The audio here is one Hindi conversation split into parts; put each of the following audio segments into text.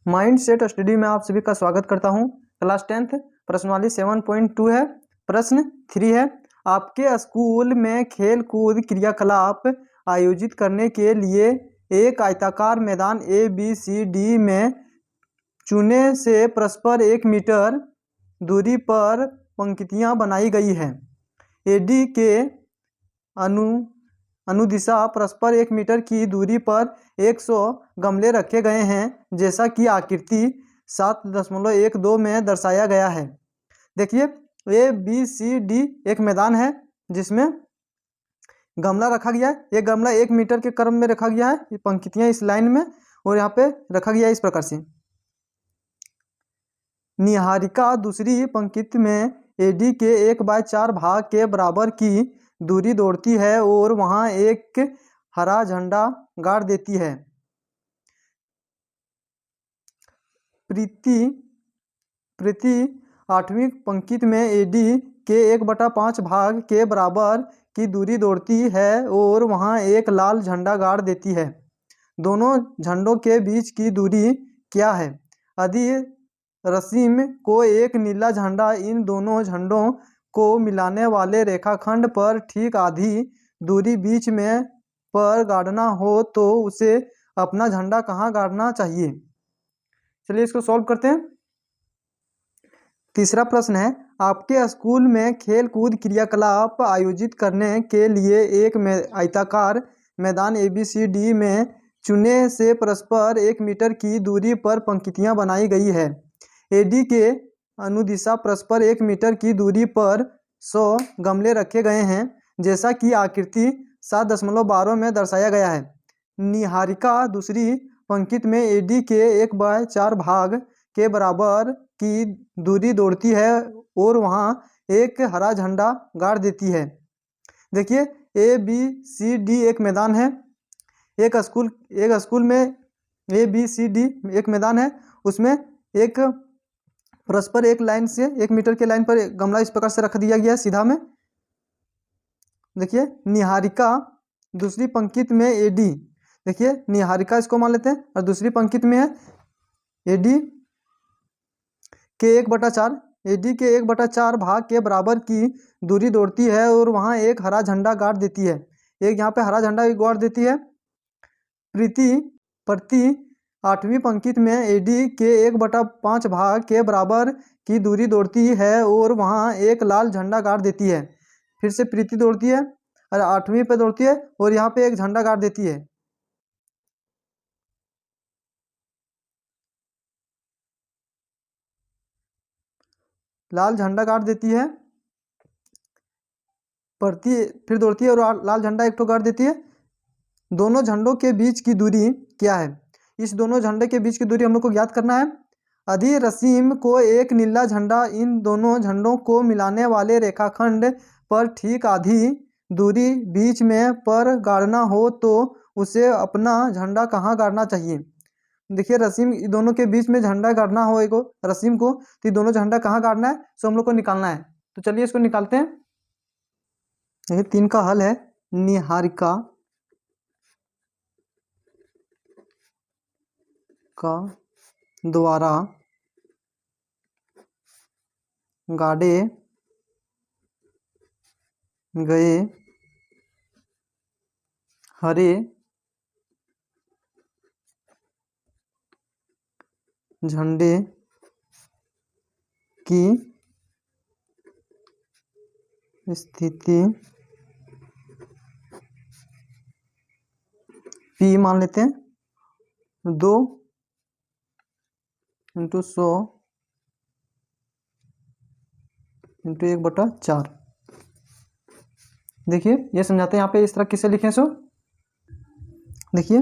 माइंड सेट स्टडी में आप सभी का स्वागत करता हूं। क्लास 10th प्रश्नावली 7.2 है। प्रश्न 3 है, आपके स्कूल में खेल कूद क्रियाकलाप आयोजित करने के लिए एक आयताकार मैदान ABCD में चुने से परस्पर 1 मीटर दूरी पर पंक्तियां बनाई गई हैं। AD के अनुदिशा परस्पर 1 मीटर की दूरी पर 100 गमले रखे गए हैं, जैसा कि आकृति 7.12 में दर्शाया गया है। देखिए ABCD एक मैदान है जिसमें गमला रखा गया है। ये गमला 1 मीटर के क्रम में रखा गया है, ये पंक्तियां इस लाइन में, और यहाँ पे रखा गया है इस प्रकार से। निहारिका दूसरी पंक्ति में AD के 1/4 भाग के बराबर की दूरी दौड़ती है और वहां एक हरा झंडा गाड़ देती है। प्रीति 8वीं पंक्ति में AD के 1/5 भाग के बराबर की दूरी दौड़ती है और वहां एक लाल झंडा गाड़ देती है। दोनों झंडों के बीच की दूरी क्या है? यदि रसीम को एक नीला झंडा इन दोनों झंडों को मिलाने वाले रेखाखंड पर ठीक आधी दूरी बीच में पर गाड़ना हो तो उसे अपना झंडा कहाँ गाड़ना चाहिए? चलिए इसको सॉल्व करते हैं। तीसरा प्रश्न है, आपके स्कूल में खेल कूद क्रियाकलाप आयोजित करने के लिए एक आयताकार मैदान ABCD में चुने से परस्पर 1 मीटर की दूरी पर पंक्तियां बनाई गई है। AD के अनुदिशा परस्पर 1 मीटर की दूरी पर 100 गमले रखे गए हैं, जैसा कि आकृति 7.12 में दर्शाया गया है। निहारिका दूसरी पंक्ति में AD के 1/4 भाग के बराबर की दूरी दौड़ती है और वहां एक हरा झंडा गाड़ देती है। देखिए ABCD एक मैदान है। एक स्कूल में ABCD एक मैदान है, उसमें एक परस्पर एक लाइन से 1 मीटर के लाइन पर गमला इस प्रकार से रख दिया गया है सीधा में। देखिए निहारिका दूसरी पंक्ति में AD, देखिए निहारिका इसको मान लेते हैं, और दूसरी पंक्ति में है AD के 1/4, AD के 1/4 भाग के बराबर की दूरी दौड़ती है और वहां एक हरा झंडा गाड़ देती है। एक यहाँ पे हरा झंडा गाड़ देती है। प्रति 8वीं पंक्ति में AD के 1/5 भाग के बराबर की दूरी दौड़ती है और वहां एक लाल झंडा गाड़ देती है। फिर से प्रीति दौड़ती है और 8वीं पे दौड़ती है और यहाँ पे एक झंडा गाड़ देती है। लाल झंडा गाड़ देती है, फिर दौड़ती है और लाल झंडा एक तो गाड़ देती है। दोनों झंडों के बीच की दूरी क्या है? इस दोनों झंडे के बीच की दूरी हम लोग को ज्ञात करना है। यदि रसीम को एक नीला झंडा इन दोनों झंडों को मिलाने वाले रेखाखंड पर ठीक आधी दूरी बीच में पर गाड़ना हो तो उसे अपना झंडा कहाँ गाड़ना चाहिए? देखिए रसीम दोनों के बीच में झंडा गाड़ना हो एक रसीम को, तो दोनों झंडा कहाँ गाड़ना है सो हम लोग को निकालना है। तो चलिए इसको निकालते हैं। ये 3 का हल है। निहारिका का द्वारा गाड़े गए हरे झंडे की स्थिति P मान लेते हैं, 2 × 100 × 1/4। देखिए ये समझाते हैं यहाँ पे इस तरह किसे लिखें सो। देखिए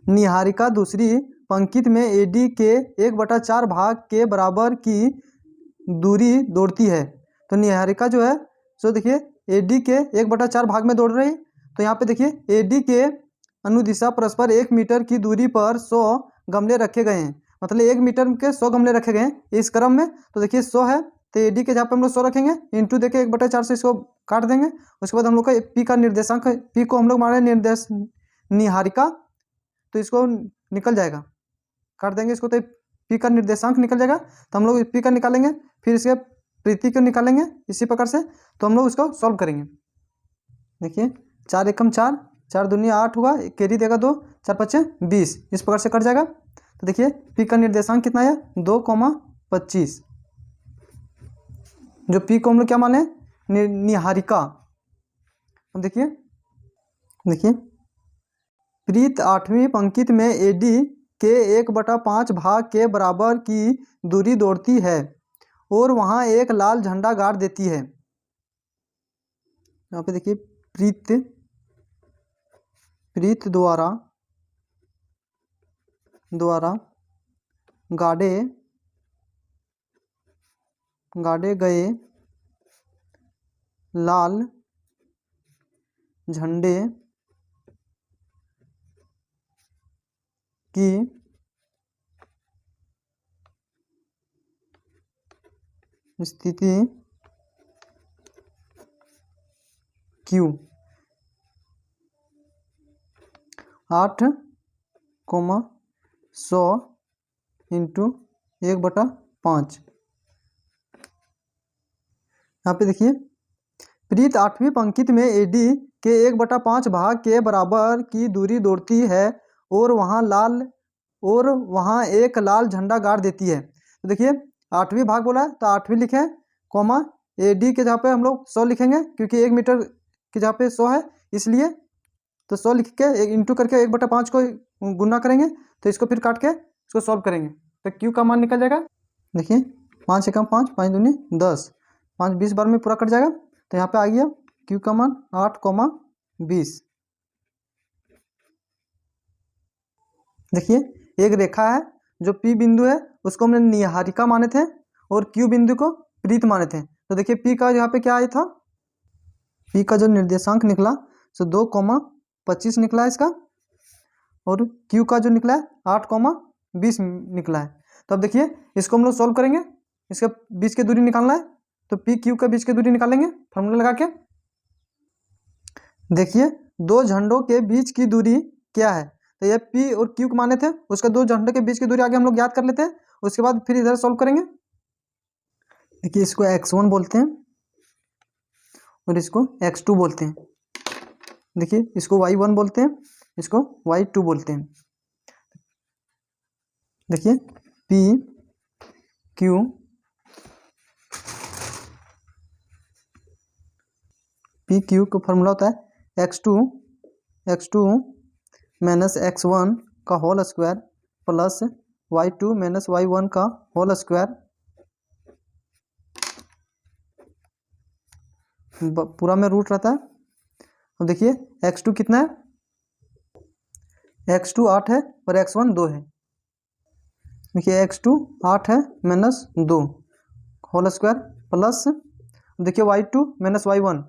निहारिका दूसरी पंक्ति में AD के 1/4 भाग के बराबर की दूरी दौड़ती है। तो निहारिका जो है सो देखिए AD के 1/4 भाग में दौड़ रही, तो यहाँ पे देखिए AD के अनुदिशा परस्पर 1 मीटर की दूरी पर 100 गमले रखे गए हैं, मतलब 1 मीटर के 100 गमले रखे गए हैं इस क्रम में। तो देखिए 100 है तो AD के जहाँ पे हम लोग 100 रखेंगे, इंटू देके 1/4 से इसको काट देंगे। उसके बाद हम लोग का P का निर्देशांक, P को हम लोग मान रहे निहारिका, तो इसको निकल जाएगा, काट देंगे इसको तो पी का निर्देशांक निकल जाएगा, तो हम लोग पी का निकालेंगे, फिर इसके प्रीति को निकालेंगे इसी प्रकार से, तो हम लोग उसको सॉल्व करेंगे। देखिए 4 एकम 4, 4 दूनी 8 हुआ, कैरी देगा 2, 4 पच्चे 20, इस प्रकार से कट जाएगा। तो देखिए पी का निर्देशांक कितना है 2,25, जो पी को हम लोग क्या माने निहारिका। अब देखिए प्रीत 8वीं पंक्ति में एडी के 1/5 भाग के बराबर की दूरी दौड़ती है और वहां एक लाल झंडा गाड़ देती है। यहाँ पे देखिए प्रीत द्वारा गाड़े गए लाल झंडे की स्थिति Q 8,100 इंटू 1/5। यहाँ पे देखिए प्रीत 8वीं पंक्ति में एडी के 1/5 भाग के बराबर की दूरी दौड़ती है और वहाँ एक लाल झंडा गाड़ देती है। तो देखिए 8वीं भाग बोला है तो 8वीं लिखें, कॉमा एडी के जहाँ पे हम लोग 100 लिखेंगे, क्योंकि 1 मीटर के जहाँ पे 100 है इसलिए, तो 100 लिख के इंटू करके 1/5 को गुना करेंगे, तो इसको फिर काट के इसको सॉल्व करेंगे, तो क्यू का मान निकल जाएगा। देखिए 5 एकम 5, 5 दूनी 10, 5 20 बार में पूरा कट जाएगा, तो यहाँ पे आ गया क्यू का मान 8,20। देखिए एक रेखा है, जो पी बिंदु है उसको हमने निहारिका माने थे और क्यू बिंदु को प्रीत माने थे। तो देखिए पी का यहाँ पे क्या आया था, पी का जो निर्देशांक निकला सो 2,25 निकला है इसका, और क्यू का जो निकला है 8,20 निकला है। तो अब देखिए इसको हम लोग सॉल्व करेंगे, इसके बीच की दूरी निकालना है, तो पी क्यू के बीच की दूरी निकालेंगे फॉर्मूला लगा के। देखिए दो झंडों के बीच की दूरी क्या है, तो ये पी और क्यू माने थे, उसका दो झंडों के बीच की दूरी आगे हम लोग याद कर लेते हैं, उसके बाद फिर इधर सॉल्व करेंगे। देखिए इसको x1 बोलते हैं और इसको x2 बोलते हैं। देखिए इसको y1 बोलते हैं, इसको y2 बोलते हैं। देखिए पी क्यू का फॉर्मूला होता है x2 माइनस x1 का whole square plus y2 minus y1 का होल स्क्वायर, पूरा में रूट रहता है। अब देखिए x2 कितना है, x2 8 है और x1 2 है। देखिए x2 8 है माइनस 2 होल स्क्वायर प्लस, देखिए y2 माइनस y1,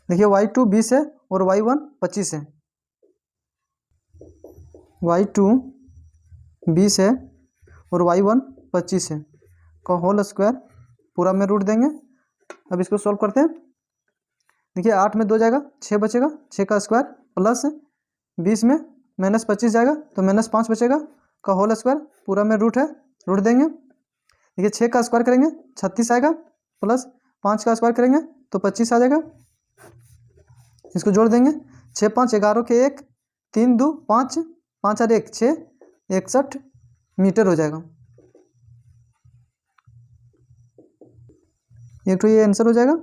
देखिए y2 20 है और y1 25 है, y2 20 है और y1 25 है का होल स्क्वायर, पूरा में रूट देंगे। अब इसको सॉल्व करते हैं। देखिए 8 में 2 जाएगा 6 बचेगा, 6 का स्क्वायर प्लस 20 में माइनस 25 जाएगा तो माइनस 5 बचेगा का होल स्क्वायर, पूरा में रूट है, रूट देंगे। देखिए 6 का स्क्वायर करेंगे 36 आएगा, प्लस 5 का स्क्वायर करेंगे तो 25 आ जाएगा, इसको जोड़ देंगे। 6 5 11 के 1, 3 2 5, 5 और 1 6, 61 मीटर हो जाएगा। एक तो ये आंसर हो जाएगा।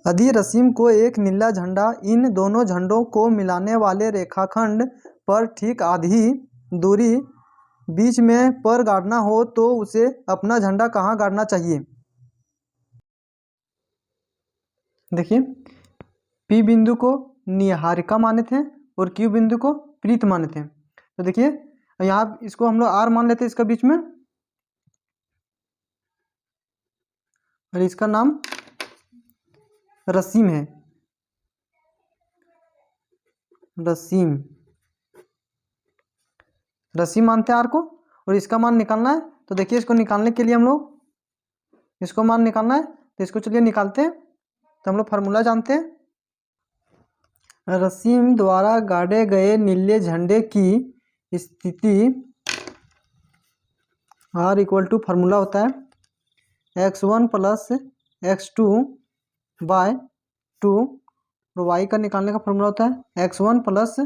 यदि रसीम को एक नीला झंडा इन दोनों झंडों को मिलाने वाले रेखाखंड पर ठीक आधी दूरी बीच में पर गाड़ना हो तो उसे अपना झंडा कहाँ गाड़ना चाहिए। देखिए पी बिंदु को निहारिका माने थे और क्यू बिंदु को प्रीत माने थे। तो देखिए यहाँ इसको हम लोग आर मान लेते हैं इसका बीच में, और इसका नाम रसीम है, रसीम मानते हैं आर को, और इसका मान निकालना है। तो देखिए इसको निकालने के लिए हम लोग इसको मान निकालना है, तो इसको चलिए निकालते हैं। तो हम लोग फार्मूला जानते हैं, रसीम द्वारा गाड़े गए नीले झंडे की स्थिति R इक्वल टू फार्मूला होता है x1 प्लस x2 बाय 2 और y का निकालने का फार्मूला होता है x1 प्लस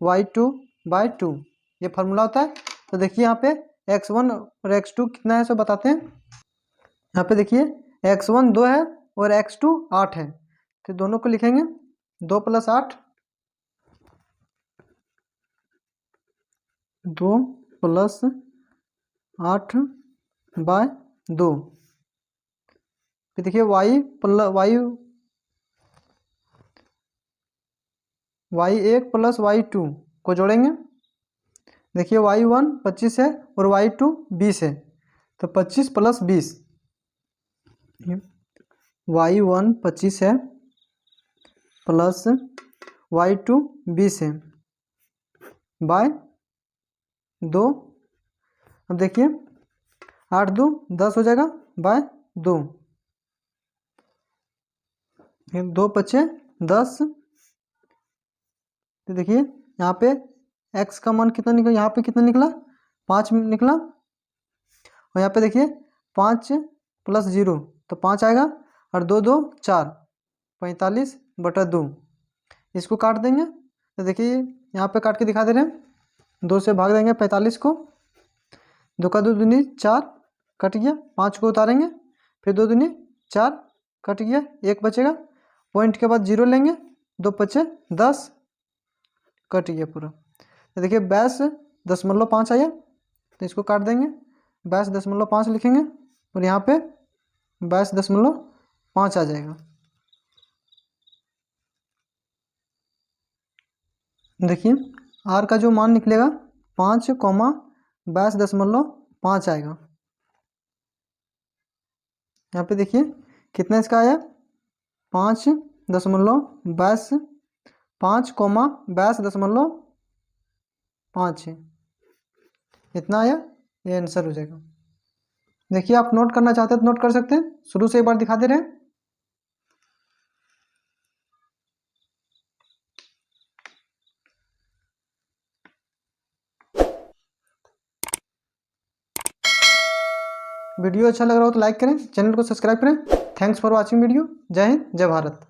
y2 बाय 2। ये फार्मूला होता है। तो देखिए यहाँ पे x1 और x2 कितना है सो बताते हैं। यहाँ पे देखिए x1 2 है और x2 8 है, तो दोनों को लिखेंगे 2 प्लस 8, 2 प्लस 8 बाय 2। फिर देखिए y1 प्लस y2 को जोड़ेंगे। देखिए y1 25 है और y2 20 है, तो 25 प्लस 20, y1 25 है प्लस y2 20 है बाय 2। अब देखिए 8 2 10 हो जाएगा बाय 2, 2 बचे 10। तो देखिए यहाँ पे x का मान कितना निकला, यहाँ पे कितना निकला 5 निकला, और यहाँ पे देखिए 5 प्लस 0 तो 5 आएगा, और 2 2 4, 45 बटा 2। इसको काट देंगे तो देखिए यहाँ पे काट के दिखा दे रहे हैं, 2 से भाग देंगे 45 को, 2 का 2 दूनी 4 कट गया, 5 को उतारेंगे, फिर 2 दूनी 4 कट गया, 1 बचेगा, पॉइंट के बाद 0 लेंगे, 2 बचे 10 कट गया पूरा। तो देखिए 22.5 आया, तो इसको काट देंगे, 22.5 लिखेंगे और यहाँ पे 22.5 आ जाएगा। देखिए R का जो मान निकलेगा 5,22.5 आएगा। यहाँ पे देखिए कितना इसका आया 5.22.5 इतना आया, ये आंसर हो जाएगा। देखिए आप नोट करना चाहते हैं तो नोट कर सकते हैं, शुरू से एक बार दिखा दे रहे हैं। वीडियो अच्छा लग रहा हो तो लाइक करें, चैनल को सब्सक्राइब करें। Thanks for watching video. जय हिंद, जय भारत।